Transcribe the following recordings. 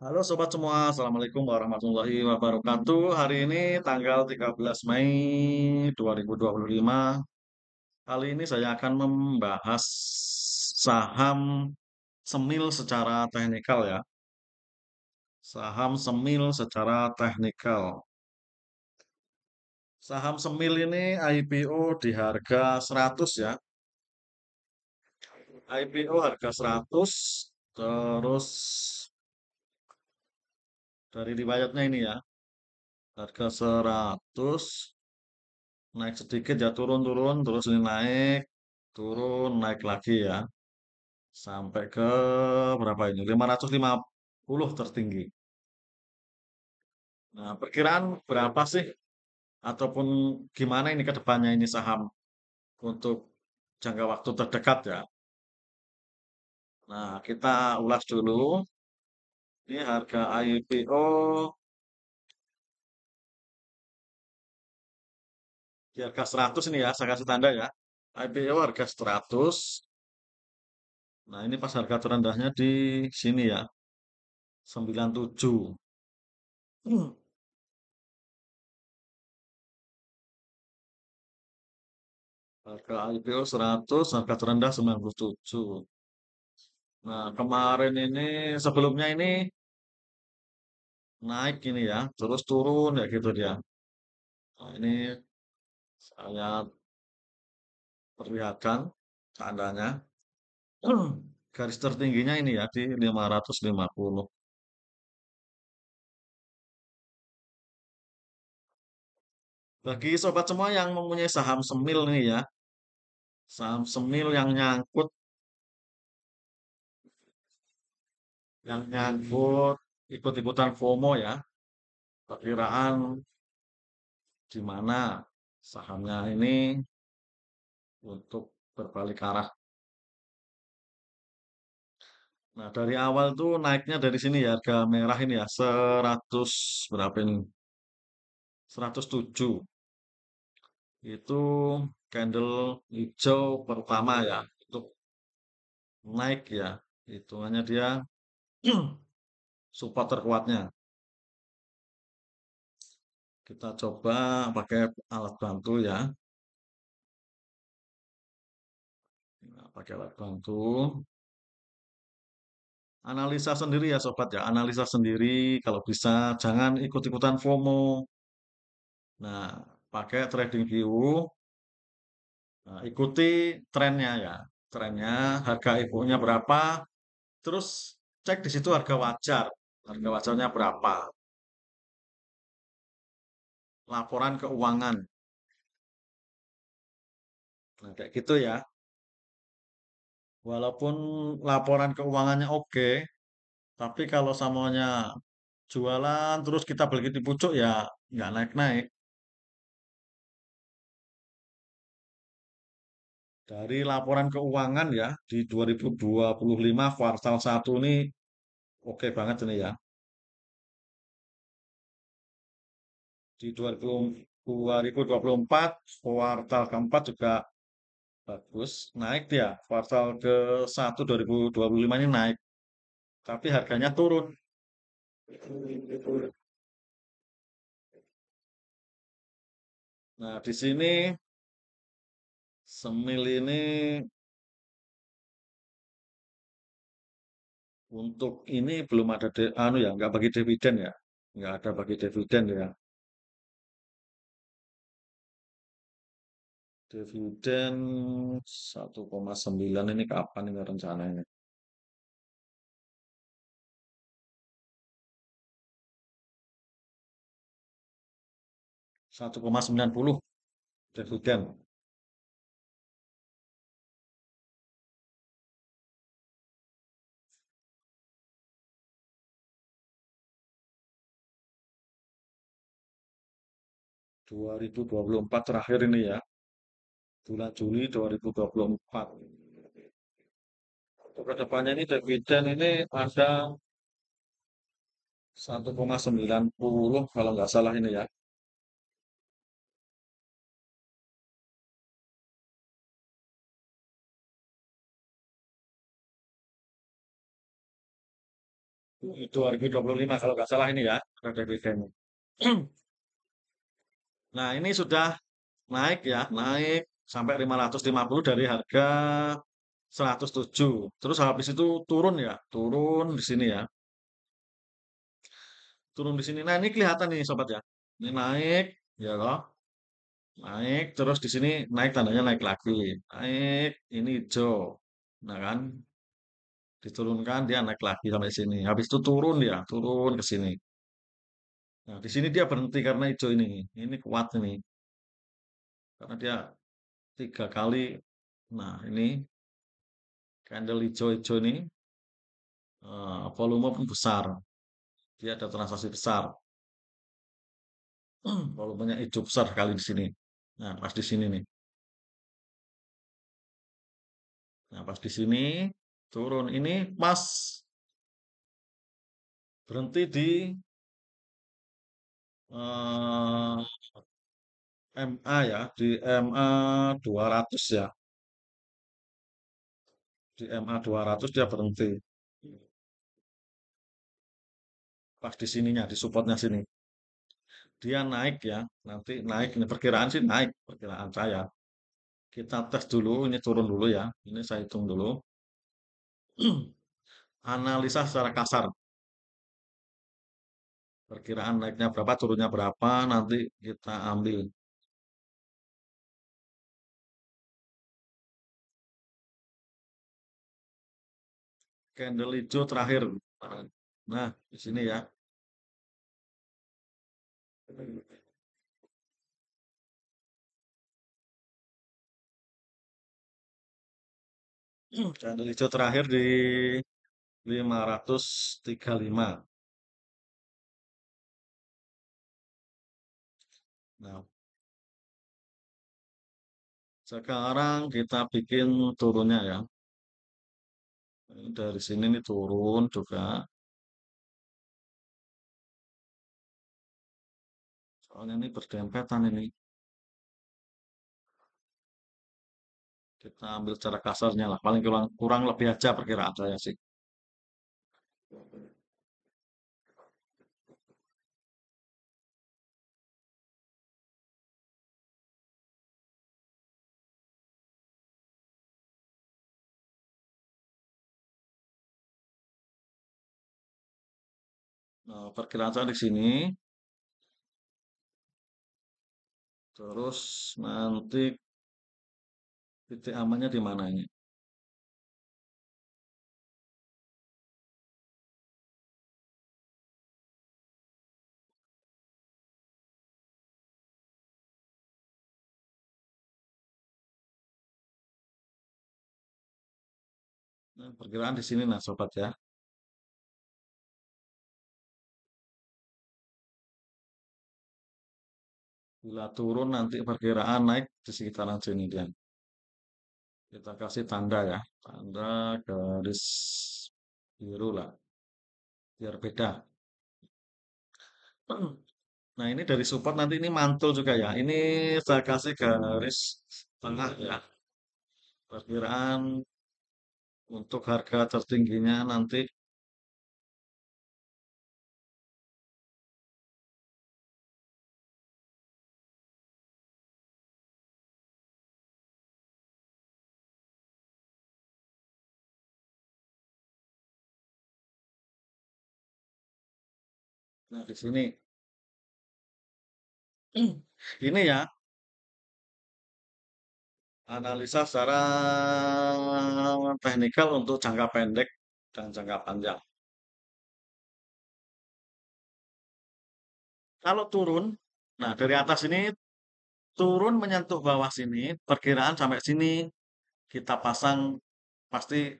Halo sobat semua, Assalamualaikum warahmatullahi wabarakatuh. Hari ini tanggal 13 Mei 2025. Kali ini saya akan membahas saham semil secara teknikal ya. Saham semil secara teknikal. Saham semil ini IPO di harga 100 ya. IPO harga 100, terus dari riwayatnya ini ya, harga 100. Naik sedikit ya turun-turun, terus ini naik, turun, naik lagi ya. Sampai ke berapa ini? 550 tertinggi. Nah, perkiraan berapa sih? Ataupun gimana ini ke depannya ini saham untuk jangka waktu terdekat ya. Nah, kita ulas dulu. Ini harga IPO di harga 100 ini ya, saya kasih tanda ya. IPO harga 100. Nah, ini pas harga terendahnya di sini ya, 97. Harga IPO 100, harga terendah 97. Nah, kemarin ini, sebelumnya ini naik ini ya, terus turun ya gitu dia. Nah, ini saya perlihatkan tandanya. Garis tertingginya ini ya di 550. Bagi sobat semua yang mempunyai saham semil nih ya, saham semil yang nyangkut ikut-ikutan FOMO ya, perkiraan di mana sahamnya ini untuk berbalik arah. Nah, dari awal tuh naiknya dari sini ya, harga merah ini ya, 100 berapa ini? 107. Itu candle hijau pertama ya, untuk naik ya. Hitungannya dia support terkuatnya. Kita coba pakai alat bantu ya. Nah, pakai alat bantu. Analisa sendiri ya sobat ya, analisa sendiri kalau bisa jangan ikut-ikutan FOMO. Nah, pakai trading view. Nah, ikuti trennya ya. Trennya, harga ibunya berapa, terus cek di situ harga wajar. Harga wajarnya berapa. Laporan keuangan. Nah, kayak gitu ya. Walaupun laporan keuangannya oke, tapi kalau samanya jualan terus kita beli di pucuk ya nggak naik-naik. Dari laporan keuangan ya di 2025 kuartal 1 ini oke banget ini ya. Di 2024 kuartal keempat juga bagus, naik dia. Kuartal ke-1 2025 ini naik, tapi harganya turun. Nah, di sini Semil ini untuk ini belum ada anu ya, nggak bagi dividen ya, nggak ada bagi dividen ya. Dividen 1,9 ini kapan ini rencananya? 1,90 dividen. 2024 terakhir ini ya, bulan Juli 2024. Untuk kedepannya ini dividen ini ada 1,90 kalau nggak salah ini ya. 2025 kalau nggak salah ini ya, ada dividennya. Nah, ini sudah naik ya, naik sampai 550 dari harga 107. Terus habis itu turun ya, turun di sini ya, turun di sini. Nah, ini kelihatan nih sobat ya. Ini naik, ya loh, naik. Terus di sini naik tandanya naik lagi, naik. Ini hijau, nah kan, diturunkan dia naik lagi sampai sini. Habis itu turun dia, turun ke sini. Nah, di sini dia berhenti karena hijau ini. Ini kuat ini, karena dia 3 kali. Nah, ini candle hijau-hijau ini volume pun besar. Dia ada transaksi besar. Volumenya hijau besar sekali di sini. Nah, pas di sini nih. Nah, pas di sini turun. Ini pas berhenti di eh, MA ya, di MA 200 ya. Di MA 200 dia berhenti. Pas di sininya, di supportnya sini. Dia naik ya. Nanti naik, ini perkiraan sih naik, perkiraan saya. Kita tes dulu, ini turun dulu ya. Ini saya hitung dulu. Analisa secara kasar. Perkiraan naiknya berapa, turunnya berapa, nanti kita ambil. Candle hijau terakhir. Nah, di sini ya. Candle hijau terakhir di 535. Nah, sekarang kita bikin turunnya ya. Ini dari sini nih turun juga. Soalnya ini berdempetan ini. Kita ambil secara kasarnya lah. Paling kurang, kurang lebih aja perkiraan saya sih. Nah, perkiraan saya di sini. Terus nanti titik amannya di mana ini? Nah, perkiraan di sini nah sobat ya. Bila turun nanti perkiraan naik di sekitaran sini dia. Kita kasih tanda ya, tanda garis biru lah, biar beda. Nah ini dari support nanti ini mantul juga ya. Ini saya kasih garis tengah ya. Perkiraan untuk harga tertingginya nanti. Nah di sini. Ini ya, analisa secara teknikal untuk jangka pendek dan jangka panjang. Kalau turun, nah dari atas ini turun menyentuh bawah sini, perkiraan sampai sini kita pasang pasti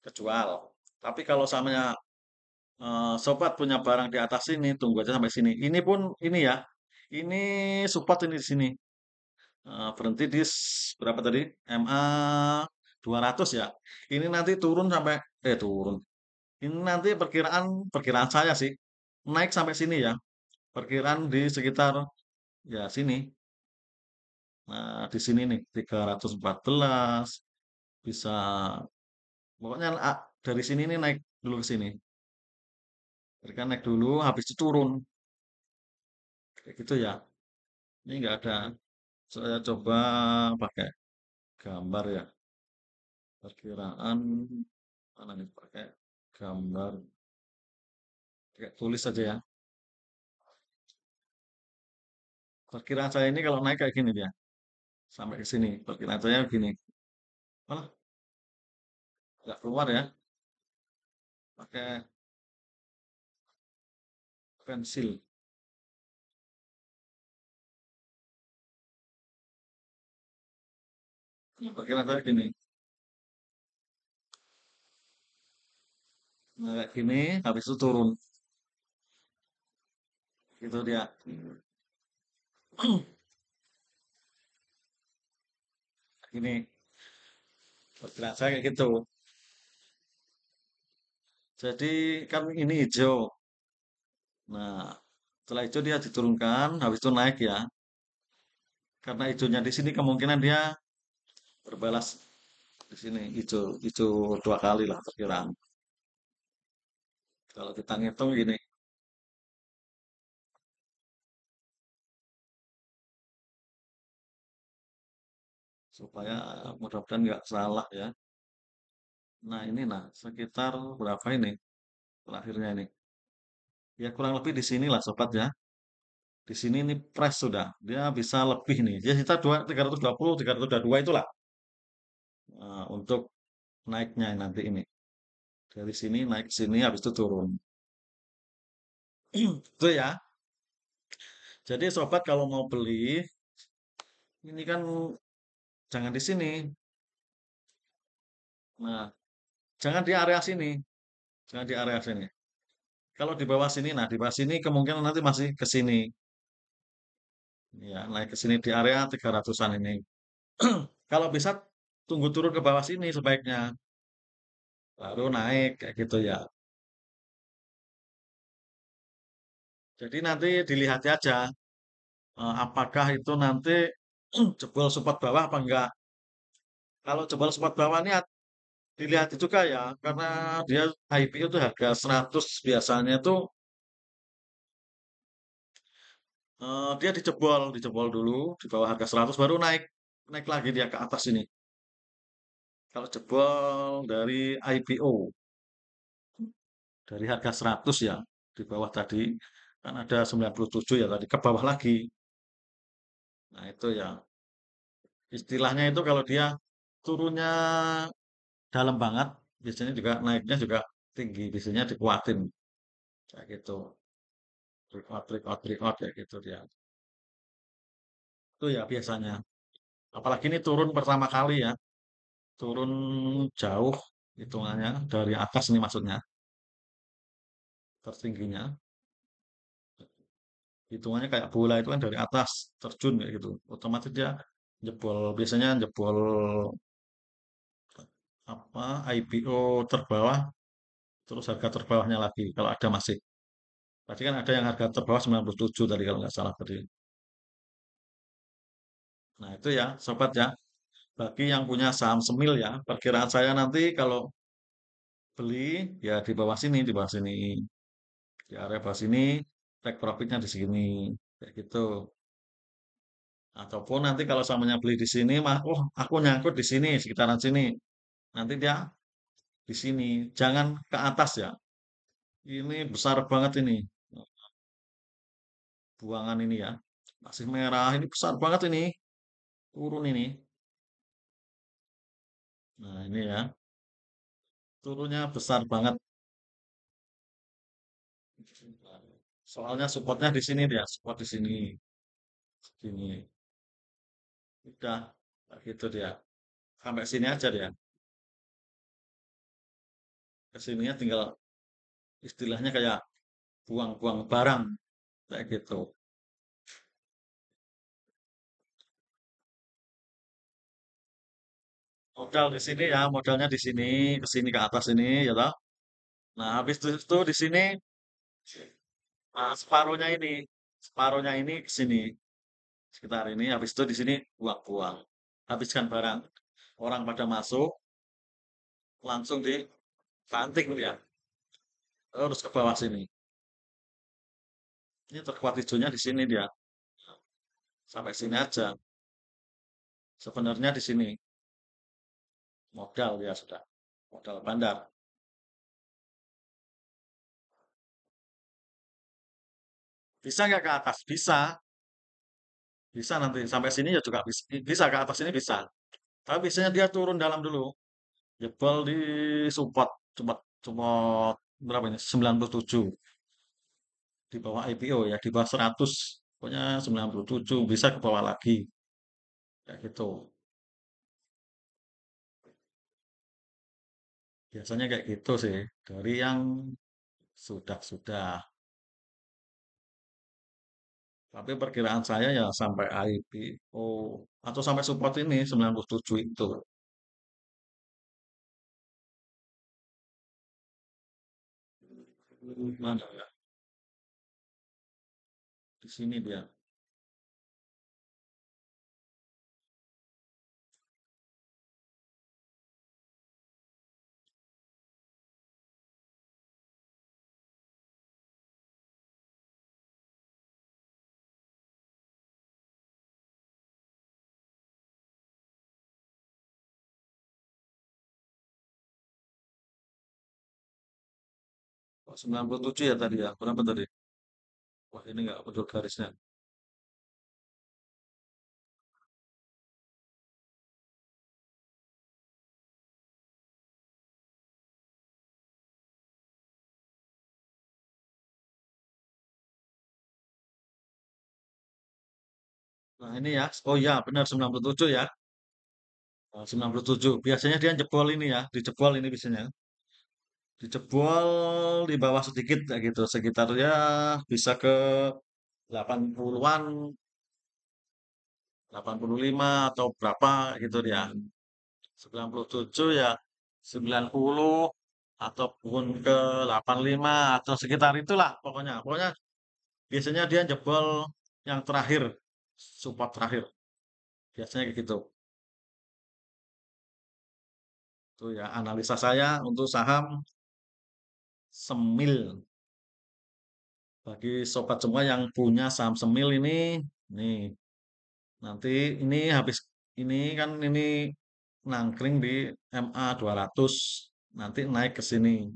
kejual. Tapi kalau samanya sobat punya barang di atas sini, tunggu aja sampai sini. Ini pun ini ya, ini support ini di sini. Berhenti di berapa tadi? MA 200 ya. Ini nanti turun sampai turun. Ini nanti perkiraan perkiraan saya sih naik sampai sini ya. Perkiraan di sekitar ya sini. Nah, di sini nih 314 bisa pokoknya dari sini nih naik dulu ke sini. Mereka naik dulu, habis itu turun. Kayak gitu ya. Ini nggak ada. Saya coba pakai gambar ya. Perkiraan mana nih pakai gambar. Kayak tulis saja ya. Perkiraan saya ini kalau naik kayak gini dia. Sampai ke sini. Perkiraan saya gini. Malah nggak keluar ya. Pakai pensil. Perkiraan saya gini. Nah, kayak gini, habis itu turun. Gitu dia. Ini perkiraan saya kayak gitu. Jadi kan ini hijau. Nah, setelah itu dia diturunkan, habis itu naik ya. Karena hijaunya di sini kemungkinan dia berbalas di sini hijau hijau dua kali lah perkiraan. Kalau kita ngitung gini, supaya mudah-mudahan nggak salah ya. Nah ini nah sekitar berapa ini terakhirnya ini? Ya kurang lebih di sini lah sobat ya. Di sini ini press sudah, dia bisa lebih nih. Ya kita 320, 322 itulah untuk naiknya nanti ini. Dari sini naik ke sini, habis itu turun. Itu ya. Jadi sobat kalau mau beli, ini kan jangan di sini. Nah, jangan di area sini. Jangan di area sini. Kalau di bawah sini, nah di bawah sini kemungkinan nanti masih ke sini. Ya, naik ke sini di area 300-an ini. Kalau bisa tunggu turun ke bawah sini sebaiknya. Baru naik kayak gitu ya. Jadi nanti dilihat aja apakah itu nanti jebol support bawah apa enggak. Kalau jebol support bawah ini dilihat juga ya, karena dia IPO itu harga 100 biasanya itu dia dijebol dulu di bawah harga 100 baru naik naik lagi dia ke atas ini. Kalau jebol dari IPO dari harga 100 ya di bawah tadi kan ada 97 ya tadi ke bawah lagi. Nah, itu ya istilahnya itu kalau dia turunnya dalam banget biasanya juga naiknya juga tinggi, biasanya dikuatin kayak gitu. Breakout kayak gitu dia. Itu ya biasanya. Apalagi ini turun pertama kali ya, turun jauh hitungannya dari atas ini maksudnya, tertingginya. Hitungannya kayak bola itu kan dari atas terjun kayak gitu. Otomatis dia jebol, biasanya jebol apa IPO terbawah, terus harga terbawahnya lagi kalau ada masih. Tadi kan ada yang harga terbawah 97 tadi kalau nggak salah tadi. Nah itu ya sobat ya, bagi yang punya saham Semil ya, perkiraan saya nanti kalau beli ya di bawah sini, di area bawah sini, take profitnya di sini, kayak gitu. Ataupun nanti kalau samanya beli di sini, mah, oh aku nyangkut di sini, sekitaran sini. Nanti dia di sini, jangan ke atas ya. Ini besar banget ini, buangan ini ya. Masih merah, ini besar banget ini, turun ini. Nah ini ya, turunnya besar banget. Soalnya supportnya di sini dia, support di sini, sini. Udah, kayak gitu dia. Sampai sini aja dia. Kesininya tinggal istilahnya kayak buang-buang barang kayak gitu. Modal di sini ya, modalnya di sini ke atas ini ya toh. Nah, habis itu di sini nah, separuhnya ini ke sini sekitar ini. Habis itu di sini buang-buang, habiskan barang. Orang pada masuk langsung dibanting ya. terus ke bawah sini. Ini terkuat hijaunya di sini dia. Sampai sini aja. Sebenarnya di sini modal ya sudah. Modal bandar. Bisa nggak ke atas? Bisa. Bisa nanti sampai sini ya juga bisa. Bisa ke atas ini bisa. Tapi biasanya dia turun dalam dulu. Jebol di support. Cuma cuma berapa ini? 97 di bawah IPO ya, di bawah 100. Pokoknya 97 bisa ke bawah lagi. Kayak gitu. Biasanya kayak gitu sih. Dari yang sudah-sudah. Tapi perkiraan saya ya sampai IPO atau sampai support ini 97 itu. Mana ya? Di sini dia. 97 ya tadi ya. Berapa tadi? Wah, ini nggak betul garisnya. Nah, ini ya. Oh iya, benar 97 ya. Nah, 97. Biasanya dia jebol ini ya, dijebol ini biasanya. Dijebol di bawah sedikit kayak gitu. Sekitar ya bisa ke 80-an, 85 atau berapa gitu dia. 97 ya 90 ataupun ke 85 atau sekitar itulah pokoknya. Pokoknya biasanya dia jebol yang terakhir, support terakhir. Biasanya kayak gitu. Itu ya analisa saya untuk saham Semil. Bagi sobat semua yang punya saham Semil ini, nih nanti ini habis ini kan ini nangkring di MA 200, nanti naik ke sini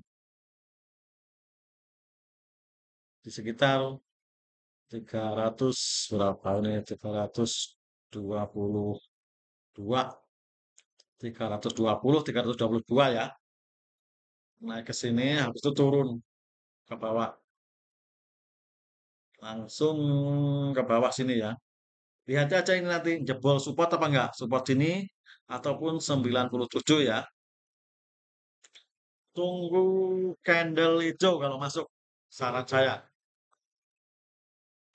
di sekitar 300 berapa ini 322 320 322 ya, naik ke sini habis itu turun ke bawah, langsung ke bawah sini ya. Lihat aja ini nanti jebol support apa enggak, support sini ataupun 97 ya. Tunggu candle hijau kalau masuk, saran saya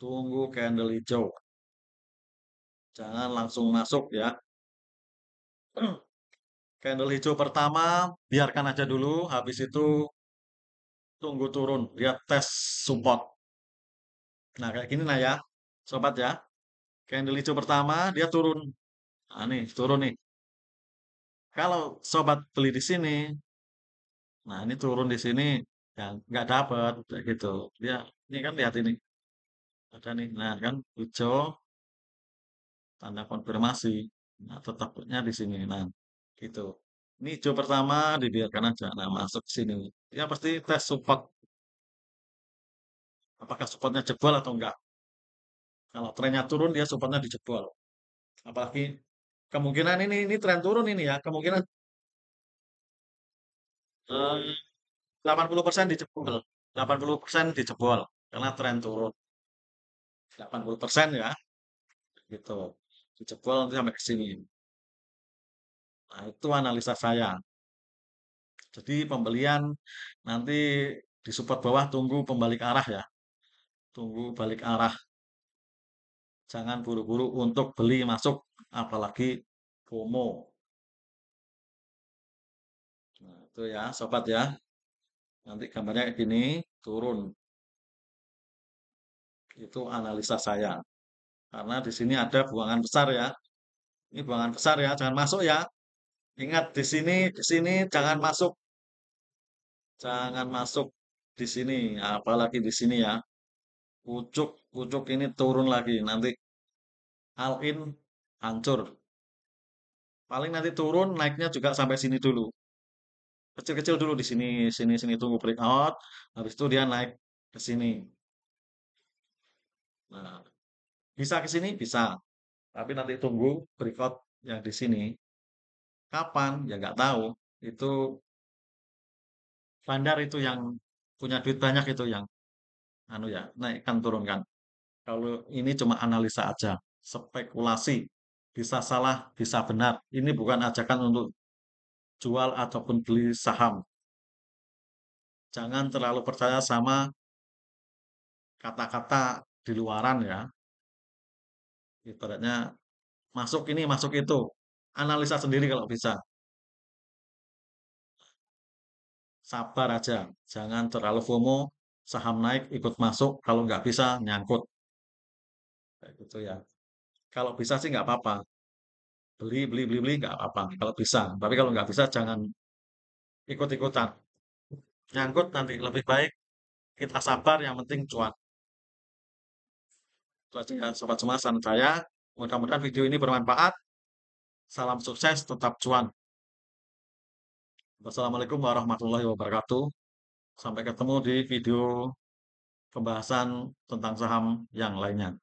tunggu candle hijau, jangan langsung masuk ya. Candle hijau pertama biarkan aja dulu, habis itu tunggu turun, lihat tes support. Nah, kayak gini nah ya, sobat ya. Candle hijau pertama dia turun. Nah, nih, turun nih. Kalau sobat beli di sini, nah ini turun di sini, ya nggak dapat kayak gitu. Dia ini kan lihat ini, ada nih. Nah, kan hijau tanda konfirmasi. Nah, tetapnya di sini. Nah, gitu. Ini hijau pertama dibiarkan aja. Nah, masuk ke sini. Ya pasti tes support. Apakah supportnya jebol atau enggak. Kalau trennya turun, dia supportnya dijebol. Apalagi kemungkinan ini tren turun ini ya, kemungkinan 80% dijebol. 80% dijebol karena tren turun. 80% ya, gitu. Dijebol nanti sampai ke sini. Nah, itu analisa saya. Jadi pembelian nanti di support bawah tunggu pembalik arah ya. Tunggu balik arah. Jangan buru-buru untuk beli masuk apalagi FOMO. Nah, itu ya, sobat ya. Nanti gambarnya kayak gini, turun. Itu analisa saya. Karena di sini ada buangan besar ya. Ini buangan besar ya, jangan masuk ya. Ingat di sini jangan masuk. Jangan masuk. di sini, apalagi di sini ya. Pucuk, pucuk ini turun lagi, nanti all in hancur. Paling nanti turun, naiknya juga sampai sini dulu. Kecil-kecil dulu di sini, sini, sini tunggu breakout. Habis itu dia naik ke sini. Nah, bisa ke sini, bisa. Tapi nanti tunggu breakout yang di sini. Kapan? Ya nggak tahu. Itu bandar itu yang punya duit banyak itu yang anu ya, naikkan turunkan. Kalau ini cuma analisa aja, spekulasi. Bisa salah, bisa benar. Ini bukan ajakan untuk jual ataupun beli saham. Jangan terlalu percaya sama kata-kata di luaran ya. Ibaratnya masuk ini, masuk itu. Analisa sendiri kalau bisa. Sabar aja. Jangan terlalu FOMO. Saham naik, ikut masuk. Kalau nggak bisa, nyangkut. Kayak gitu ya. Kalau bisa sih nggak apa-apa. Beli, beli, beli, beli nggak apa-apa. Kalau bisa. Tapi kalau nggak bisa, jangan ikut-ikutan. Nyangkut nanti lebih baik kita sabar. Yang penting cuan. Itu aja ya, Sobat Semua saran saya. Mudah-mudahan video ini bermanfaat. Salam sukses, tetap cuan. Wassalamualaikum warahmatullahi wabarakatuh. Sampai ketemu di video pembahasan tentang saham yang lainnya.